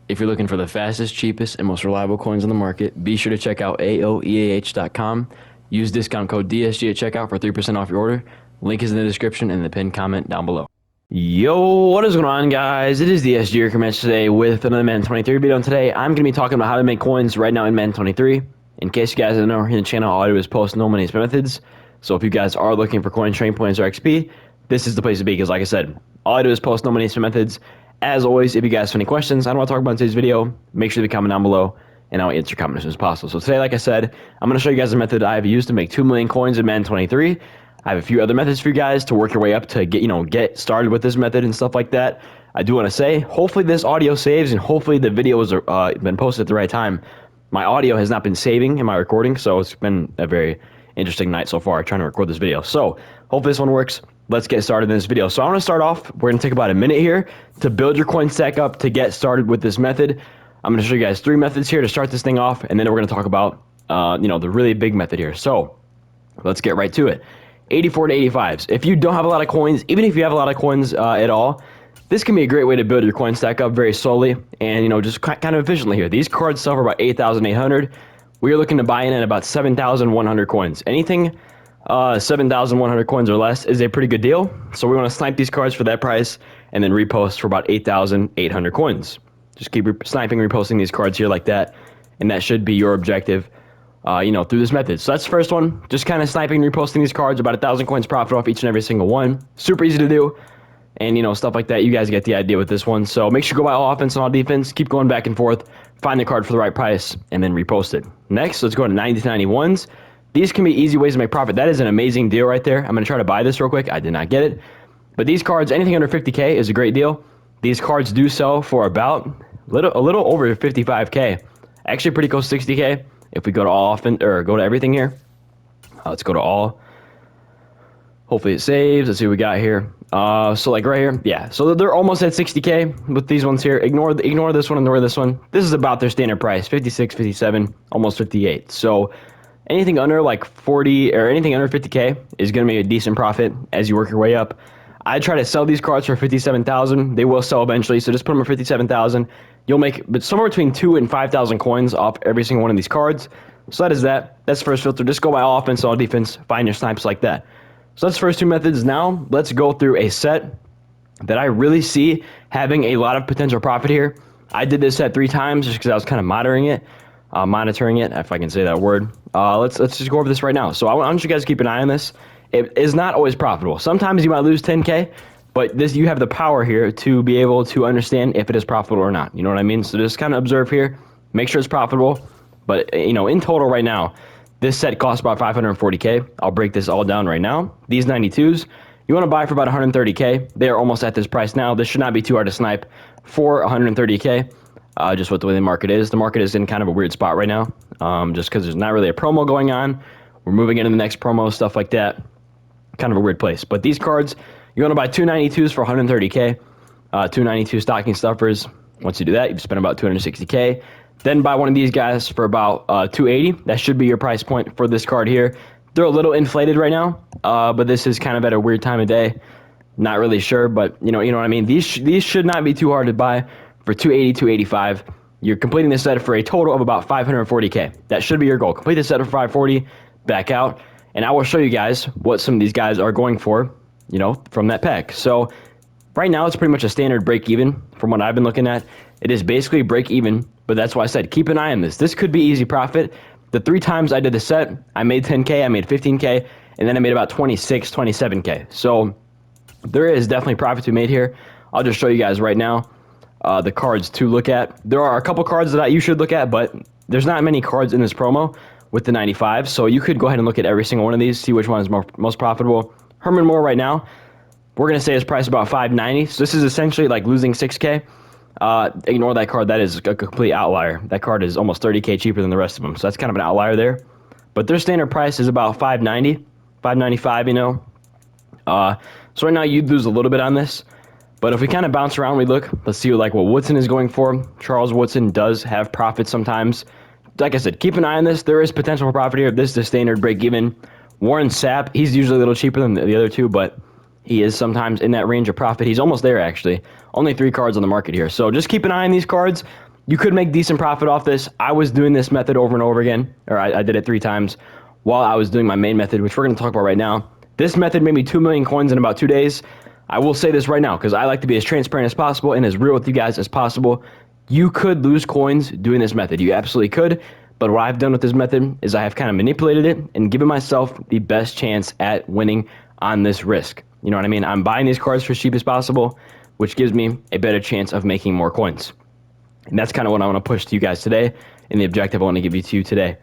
If you're looking for the fastest, cheapest, and most reliable coins on the market, be sure to check out AOEAH.com. Use discount code DSG at checkout for 3% off your order. Link is in the description and the pinned comment down below. Yo, what is going on, guys? It is the SG Recommence today with another Madden 23 video. And today, I'm going to be talking about how to make coins right now in Madden 23. In case you guys don't know, here on the channel, all I do is post no money spend methods. So if you guys are looking for coins, training points, or XP, this is the place to be. Because like I said, all I do is post no money spend methods. As always, if you guys have any questions I don't want to talk about in today's video, make sure to comment down below, and I'll answer your comment as soon as possible. So today, like I said, I'm going to show you guys a method I've used to make 2 million coins in Madden 23. I have a few other methods for you guys to work your way up to get started with this method and stuff like that. I do want to say, hopefully this audio saves, and hopefully the video has been posted at the right time. My audio has not been saving in my recording, so it's been a very interesting night so far trying to record this video. So hopefully this one works. Let's get started in this video. So I want to start off, we're going to take about a minute here to build your coin stack up to get started with this method. I'm going to show you guys 3 methods here to start this thing off, and then we're going to talk about the really big method here. So let's get right to it. 84 to 85s. If you don't have a lot of coins, even if you have a lot of coins at all, this can be a great way to build your coin stack up very slowly and just kind of efficiently here. These cards sell for about 8,800. We are looking to buy in at about 7,100 coins. Anything 7,100 coins or less is a pretty good deal. So we want to snipe these cards for that price and then repost for about 8,800 coins. Just keep sniping, reposting these cards here like that, and that should be your objective, through this method. So that's the first one. Just kind of sniping, reposting these cards, about 1,000 coins profit off each and every single one. Super easy to do, and stuff like that. You guys get the idea with this one. So make sure you go buy all offense and all defense. Keep going back and forth. Find the card for the right price, and then repost it. Next, let's go to 90 to 91s. These can be easy ways to make profit. That is an amazing deal right there. I'm going to try to buy this real quick. I did not get it. But these cards, anything under 50K is a great deal. These cards do sell for about a little over 55K. Actually pretty close to 60K. If we go to all often or go to everything here. Let's go to all. Hopefully it saves. Let's see what we got here. So like right here. Yeah. So they're almost at 60K with these ones here. Ignore this one, ignore this one. This is about their standard price. 56, 57, almost 58. So anything under like 40 or anything under 50K is going to make a decent profit as you work your way up. I try to sell these cards for 57,000. They will sell eventually, so just put them at 57,000. You'll make somewhere between 2,000 and 5,000 coins off every single one of these cards. So that is that. That's the first filter. Just go by all offense, all defense. Find your snipes like that. So that's the first 2 methods. Now let's go through a set that I really see having a lot of potential profit here. I did this set 3 times just because I was kind of monitoring it, if I can say that word. Let's just go over this right now. So I want you guys to keep an eye on this. It is not always profitable. Sometimes you might lose 10K, but you have the power here to be able to understand if it is profitable or not. You know what I mean? So just kind of observe here, make sure it's profitable. But in total right now, this set costs about 540K. I'll break this all down right now. These 92s, you want to buy for about 130K. They are almost at this price now. This should not be too hard to snipe for 130K. Just with the way the market is. The market is in kind of a weird spot right now, just because there's not really a promo going on. We're moving into the next promo, stuff like that. Kind of a weird place. But these cards, you want to buy 2 92s for 130K, 2 92 stocking stuffers. Once you do that, you spend about 260K. Then buy one of these guys for about 280. That should be your price point for this card here. They're a little inflated right now, but this is kind of at a weird time of day. Not really sure, but you know what I mean. These should not be too hard to buy. For 280, 285, you're completing this set for a total of about 540K. That should be your goal. Complete this set for 540, back out, and I will show you guys what some of these guys are going for, from that pack. So right now it's pretty much a standard break even from what I've been looking at. It is basically break even, but that's why I said keep an eye on this. This could be easy profit. The 3 times I did the set, I made 10K, I made 15K, and then I made about 26, 27K. So there is definitely profit to be made here. I'll just show you guys right now. The cards to look at. There are a couple cards that you should look at, but there's not many cards in this promo with the 95, so you could go ahead and look at every single one of these, see which one is most profitable. Herman Moore right now, we're going to say his price about 590, so this is essentially like losing 6K. Ignore that card. That is a complete outlier. That card is almost 30K cheaper than the rest of them, so that's kind of an outlier there. But their standard price is about 590, 595, So right now you'd lose a little bit on this. But if we kind of bounce around, we look, let's see what Woodson is going for. Charles Woodson does have profit sometimes. Like I said, keep an eye on this. There is potential for profit here. This is the standard break even. Warren Sapp, he's usually a little cheaper than the other 2, but he is sometimes in that range of profit. He's almost there, actually. Only 3 cards on the market here. So just keep an eye on these cards. You could make decent profit off this. I was doing this method over and over again, or I did it 3 times while I was doing my main method, which we're going to talk about right now. This method made me 2 million coins in about 2 days. I will say this right now because I like to be as transparent as possible and as real with you guys as possible. You could lose coins doing this method. You absolutely could. But what I've done with this method is I have kind of manipulated it and given myself the best chance at winning on this risk. You know what I mean? I'm buying these cards for as cheap as possible, which gives me a better chance of making more coins. And that's kind of what I want to push to you guys today and the objective I want to give you to you today,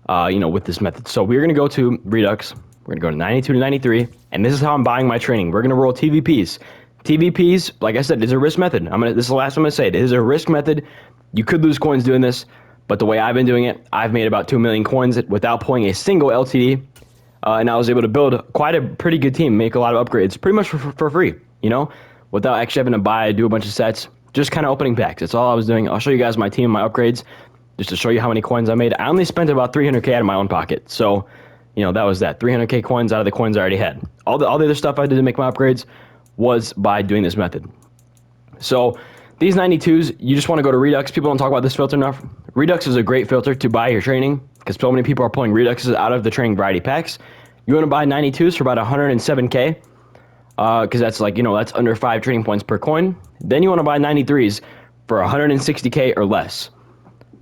with this method. So we're going to go to Redux. We're going to go to 92 to 93, and this is how I'm buying my training. We're going to roll TVPs. TVPs, like I said, is a risk method. This is the last one I'm going to say. It is a risk method. You could lose coins doing this, but the way I've been doing it, I've made about 2 million coins without pulling a single LTD, and I was able to build quite a pretty good team, make a lot of upgrades, pretty much for free, without actually having to do a bunch of sets, just kind of opening packs. That's all I was doing. I'll show you guys my team, my upgrades, just to show you how many coins I made. I only spent about 300K out of my own pocket, so that was that. 300K coins out of the coins I already had. All the other stuff I did to make my upgrades was by doing this method. So these 92s, you just want to go to Redux. People don't talk about this filter enough. Redux is a great filter to buy your training because so many people are pulling Reduxes out of the training variety packs. You want to buy 92s for about 107K because that's that's under 5 training points per coin. Then you want to buy 93s for 160K or less.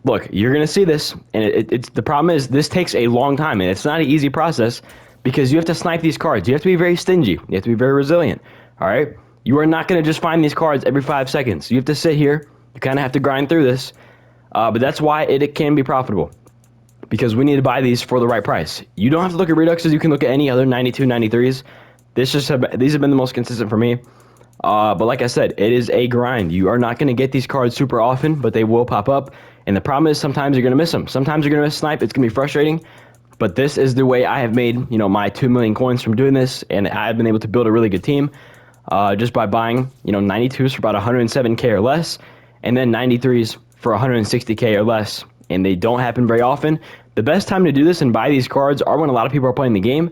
Look, you're going to see this, and the problem is this takes a long time, and it's not an easy process because you have to snipe these cards. You have to be very stingy. You have to be very resilient, all right? You are not going to just find these cards every 5 seconds. You have to sit here. You kind of have to grind through this, but that's why it can be profitable because we need to buy these for the right price. You don't have to look at Reduxes. You can look at any other 92, 93s. These have been the most consistent for me. But like I said, it is a grind. You are not going to get these cards super often, but they will pop up. And the problem is sometimes you're going to miss them. Sometimes you're going to miss snipe. It's going to be frustrating. But this is the way I have made, my 2 million coins from doing this. And I've been able to build a really good team just by buying, 92s for about 107K or less. And then 93s for 160K or less. And they don't happen very often. The best time to do this and buy these cards are when a lot of people are playing the game.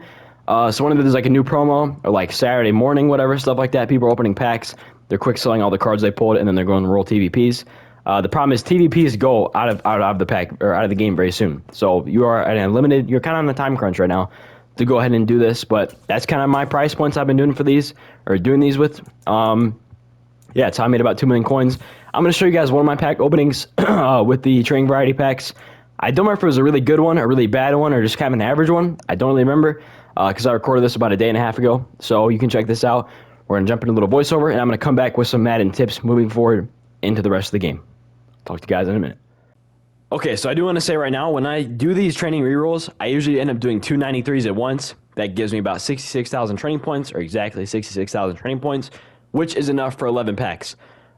So when there's like a new promo or like Saturday morning, whatever, stuff like that, people are opening packs. They're quick selling all the cards they pulled, and then they're going to roll TVPs. The problem is TVPs go out of the pack or out of the game very soon. So you are at a limited. You're kind of on the time crunch right now to go ahead and do this. But that's kind of my price points I've been doing for these or doing these with. Yeah, it's how I made about 2 million coins. I'm going to show you guys one of my pack openings with the training variety packs. I don't remember if it was a really good one, a really bad one, or just kind of an average one. I don't really remember because I recorded this about a day and a half ago. So you can check this out. We're going to jump into a little voiceover, and I'm going to come back with some Madden tips moving forward into the rest of the game. Talk to you guys in a minute. Okay, so I do want to say right now, when I do these training rerolls, I usually end up doing 2 93s at once. That gives me about 66,000 training points, or exactly 66,000 training points, which is enough for 11 packs.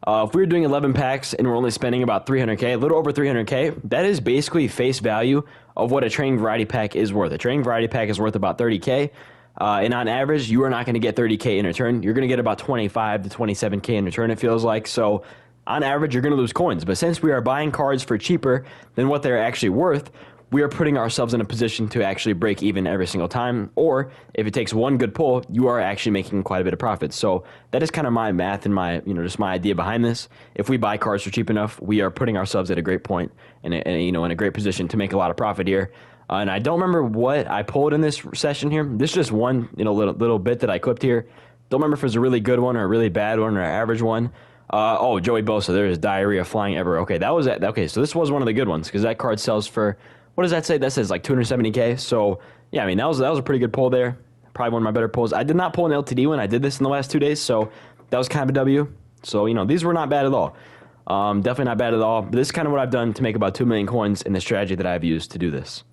If we were doing 11 packs and we're only spending about 300K, a little over 300K, that is basically face value of what a training variety pack is worth. A training variety pack is worth about 30K, and on average, you are not going to get 30K in return. You're going to get about 25 to 27K in return, it feels like. So on average, you're going to lose coins. But since we are buying cards for cheaper than what they're actually worth, we are putting ourselves in a position to actually break even every single time. Or if it takes one good pull, you are actually making quite a bit of profit. So that is kind of my math and my, just my idea behind this. If we buy cards for cheap enough, we are putting ourselves at a great point and in a great position to make a lot of profit here. And I don't remember what I pulled in this session here. This is just one, little bit that I clipped here. Don't remember if it was a really good one or a really bad one or an average one. Joey Bosa, there's diarrhea flying everywhere. Okay, that was it. Okay, so this was one of the good ones because that card sells for, what does that say? That says like 270K. So yeah, I mean that was a pretty good pull there. Probably one of my better pulls. I did not pull an LTD when I did this in the last 2 days, so that was kind of a W. So these were not bad at all. Definitely not bad at all. But this is kind of what I've done to make about 2 million coins in the strategy that I've used to do this.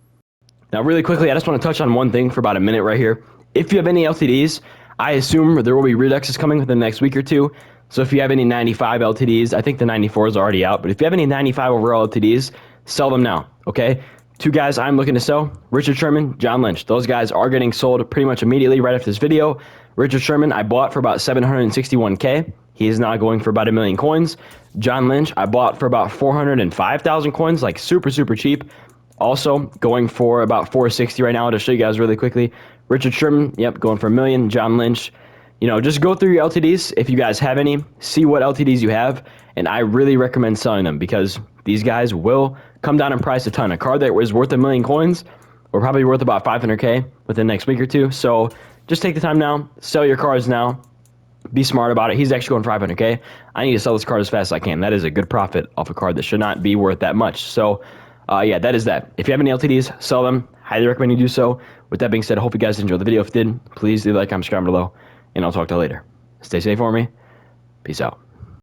Now, really quickly, I just want to touch on one thing for about a minute right here. If you have any LTDs, I assume there will be Reduxes coming within the next week or two. So if you have any 95 LTDs, I think the 94 is already out, but if you have any 95 overall LTDs, sell them now, okay? 2 guys I'm looking to sell, Richard Sherman, John Lynch. Those guys are getting sold pretty much immediately right after this video. Richard Sherman, I bought for about 761K. He is now going for about 1 million coins. John Lynch, I bought for about 405,000 coins, like super, super cheap. Also going for about 460 right now. I'll just show you guys really quickly. Richard Sherman, yep, going for 1 million. John Lynch, just go through your LTDs if you guys have any, see what LTDs you have, and I really recommend selling them because these guys will come down in price a ton. A card that was worth 1 million coins will probably be worth about 500K within the next week or two. So just take the time now, sell your cards now, be smart about it. He's actually going for 500K. I need to sell this card as fast as I can. That is a good profit off a card that should not be worth that much. So yeah, that is that. If you have any LTDs, sell them. Highly recommend you do so. With that being said, I hope you guys enjoyed the video. If you did, please do like, comment, subscribe below, and I'll talk to you later. Stay safe for me. Peace out.